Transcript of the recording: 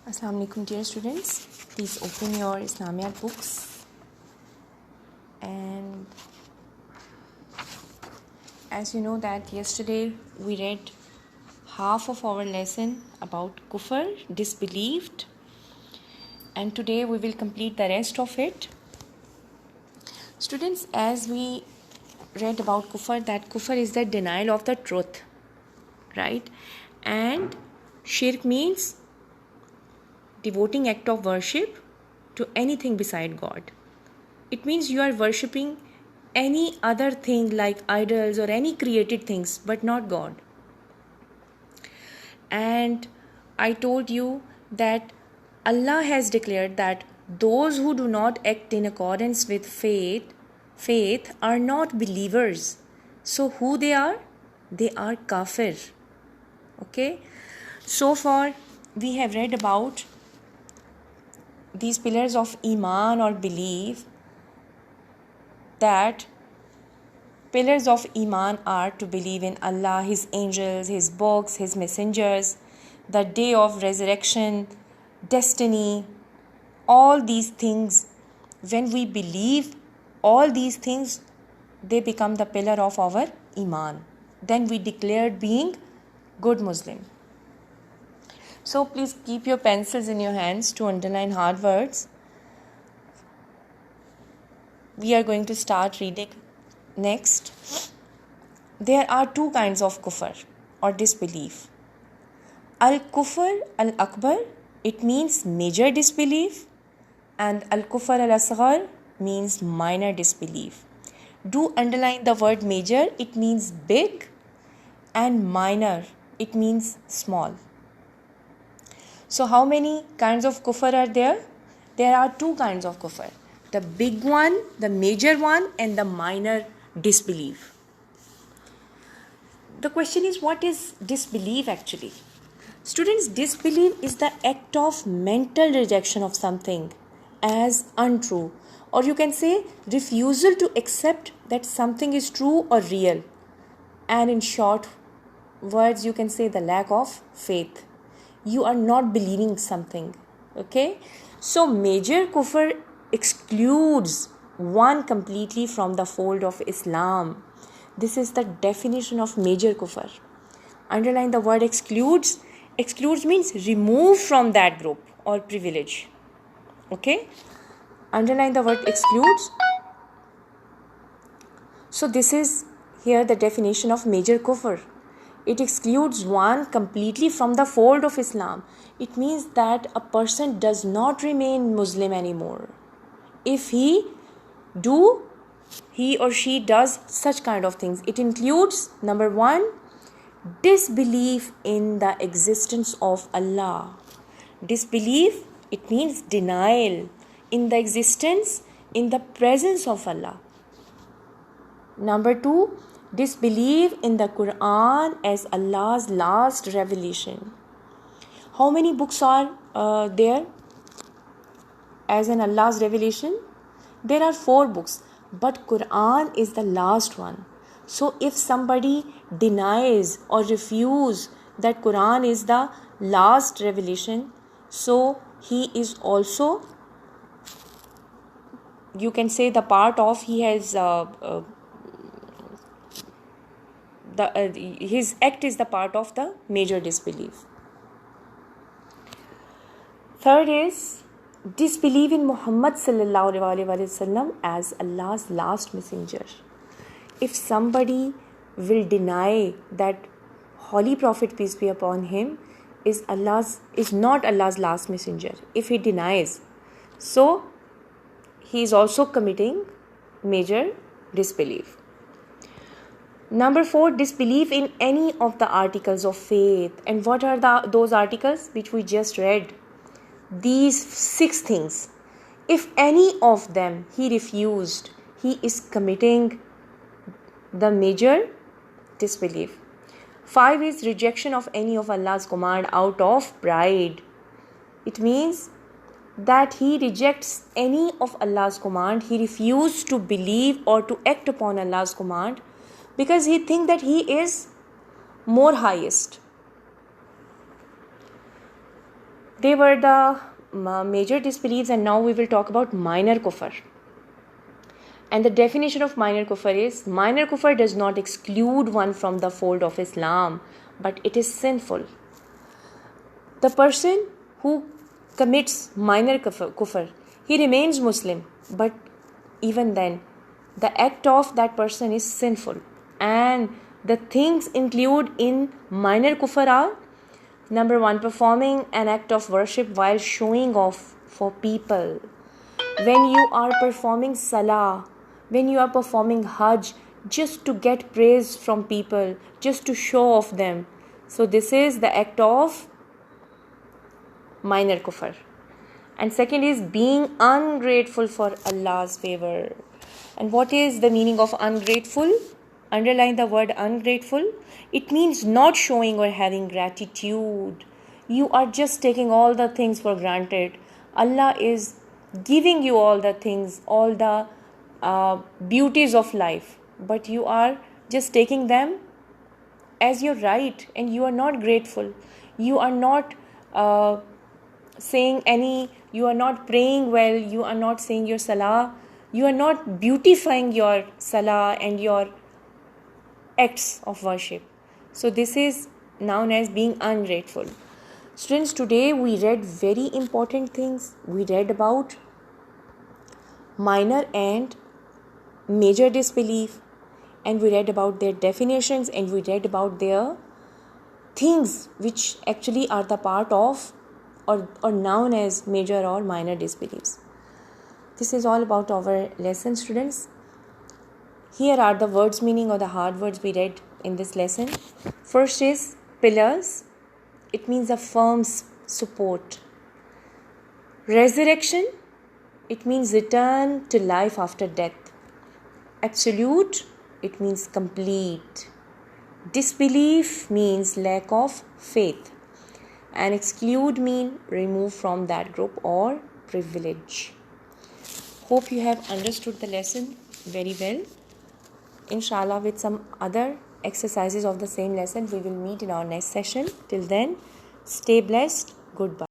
Assalamu alaikum dear students. Please open your Islamiyat books and as you know that yesterday we read half of our lesson about Kufr, disbelieved, and today we will complete the rest of it. Students, as we read about Kufr, that Kufr is the denial of the truth, right? And Shirk means devoting act of worship to anything beside God. It means you are worshipping any other thing like idols or any created things, but not God. And I told you that Allah has declared that those who do not act in accordance with faith are not believers. So who they are? They are kafir. Okay? So far we have read about these pillars of Iman or belief. That pillars of Iman are to believe in Allah, His angels, His books, His messengers, the day of resurrection, destiny, all these things. When we believe all these things, they become the pillar of our Iman. Then we declared being good Muslim. So please keep your pencils in your hands to underline hard words. We are going to start reading next. There are two kinds of kufr or disbelief. Al-Kufr al-Akbar, it means major disbelief, and Al-Kufr al-Asghar means minor disbelief. Do underline the word major, it means big, and minor, it means small. So how many kinds of kufr are there? There are two kinds of kufr. The big one, the major one, and the minor disbelief. The question is, what is disbelief actually? Students, disbelief is the act of mental rejection of something as untrue, or you can say refusal to accept that something is true or real. And in short words, you can say the lack of faith. You are not believing something. Okay? So major kufr excludes one completely from the fold of Islam. This is the definition of major kufr. Underline the word excludes. Excludes means remove from that group or privilege. Okay? Underline the word excludes. So this is here the definition of major kufr. It excludes one completely from the fold of Islam. It means that a person does not remain Muslim anymore. If he or she does such kind of things. It includes, number one, disbelief in the existence of Allah. Disbelief, it means denial in the existence, in the presence of Allah. Number two, disbelief in the Quran as Allah's last revelation. How many books are there as an Allah's revelation? There are 4 books, but Quran is the last one. So if somebody denies or refuses that Quran is the last revelation, so he is also, you can say, the part of, he has his act is the part of the major disbelief. Third is disbelief in Muhammad sallallahu alaihi wasallam as Allah's last messenger. If somebody will deny that Holy Prophet, peace be upon him, is not Allah's last messenger, if he denies, so he is also committing major disbelief. Number 4, disbelief in any of the articles of faith. And what are those articles which we just read? These 6 things. If any of them he refused, he is committing the major disbelief. 5 is rejection of any of Allah's command out of pride. It means that he rejects any of Allah's command. He refuses to believe or to act upon Allah's command because he thinks that he is more highest. They were the major disbeliefs, and now we will talk about minor kufr. And the definition of minor kufr is, minor kufr does not exclude one from the fold of Islam, but it is sinful. The person who commits minor kufr, he remains Muslim, but even then, the act of that person is sinful. And the things include in minor kufr are, number one, performing an act of worship while showing off for people. When you are performing salah, when you are performing hajj, just to get praise from people, just to show off them. So this is the act of minor kufr. And second is being ungrateful for Allah's favor. And what is the meaning of ungrateful? Underline the word ungrateful. It means not showing or having gratitude. You are just taking all the things for granted. Allah is giving you all the things, all the beauties of life, but you are just taking them as your right, and you are not grateful. You are not you are not praying well, you are not saying your salah, you are not beautifying your salah and your acts of worship. So this is known as being ungrateful. Students, today we read very important things. We read about minor and major disbelief, and we read about their definitions, and we read about their things which actually are the part of or known as major or minor disbeliefs. This is all about our lesson, students. Here are the words meaning or the hard words we read in this lesson. First is pillars. It means a firm support. Resurrection. It means return to life after death. Absolute. It means complete. Disbelief means lack of faith. And exclude mean remove from that group or privilege. Hope you have understood the lesson very well. Inshallah, with some other exercises of the same lesson, we will meet in our next session. Till then, stay blessed. Goodbye.